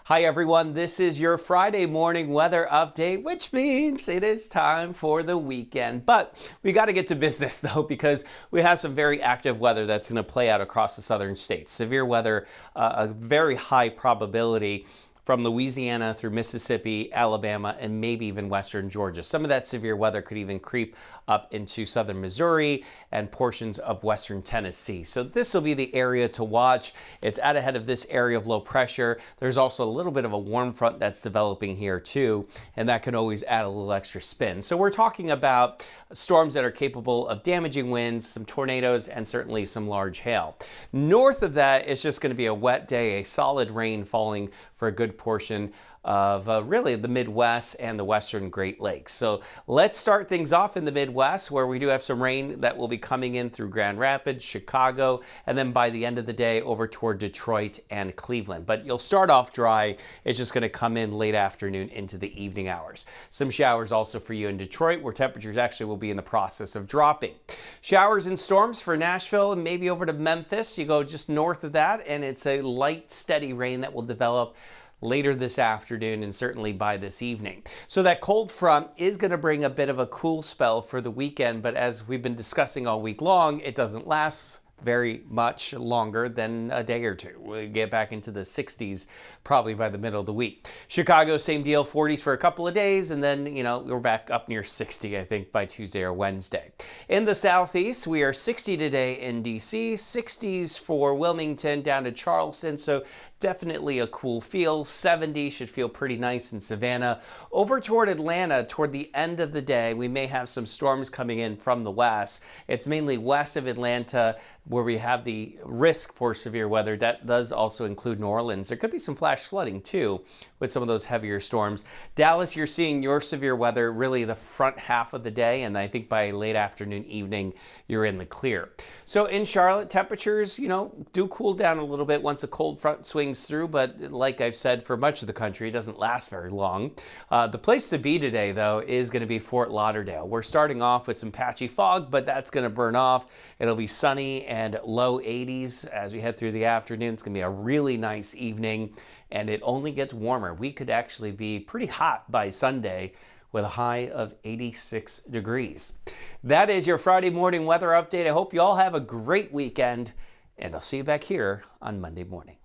Hi everyone, this is your Friday morning weather update, which means it is time for the weekend. But we got to get to business though, because we have some very active weather that's going to play out across the southern states. Severe weather, a very high probability from Louisiana through Mississippi, Alabama, and maybe even western Georgia. Some of that severe weather could even creep up into southern Missouri and portions of western Tennessee. So this will be the area to watch. It's out ahead of this area of low pressure. There's also a little bit of a warm front that's developing here too, and that can always add a little extra spin. So we're talking about storms that are capable of damaging winds, some tornadoes, and certainly some large hail. North of that, it's just going to be a wet day, a solid rain falling for a good portion of really the Midwest and the western Great Lakes. So let's start things off in the Midwest, where we do have some rain that will be coming in through Grand Rapids, Chicago, and then by the end of the day over toward Detroit and Cleveland. But you'll start off dry. It's just going to come in late afternoon into the evening hours. Some showers also for you in Detroit, where temperatures actually will be in the process of dropping. Showers and storms for Nashville and maybe over to Memphis. You go just north of that, and it's a light, steady rain that will develop later this afternoon and certainly by this evening. So that cold front is going to bring a bit of a cool spell for the weekend, but as we've been discussing all week long, it doesn't last very much longer than a day or two. We'll get back into the 60s probably by the middle of the week. Chicago, same deal, 40s for a couple of days, and then, we're back up near 60, I think, by Tuesday or Wednesday. In the southeast, we are 60 today in DC, 60s for Wilmington down to Charleston, so definitely a cool feel. 70 should feel pretty nice in Savannah. Over toward Atlanta, toward the end of the day, we may have some storms coming in from the west. It's mainly west of Atlanta where we have the risk for severe weather. That does also include New Orleans. There could be some flash flooding too with some of those heavier storms. Dallas, you're seeing your severe weather really the front half of the day, and I think by late afternoon, evening, you're in the clear. So in Charlotte, temperatures, do cool down a little bit once a cold front swings through, but like I've said, for much of the country, it doesn't last very long. The place to be today, though, is going to be Fort Lauderdale. We're starting off with some patchy fog, but that's going to burn off. It'll be sunny and low 80s as we head through the afternoon. It's going to be a really nice evening, and it only gets warmer. We could actually be pretty hot by Sunday with a high of 86 degrees. That is your Friday morning weather update. I hope you all have a great weekend, and I'll see you back here on Monday morning.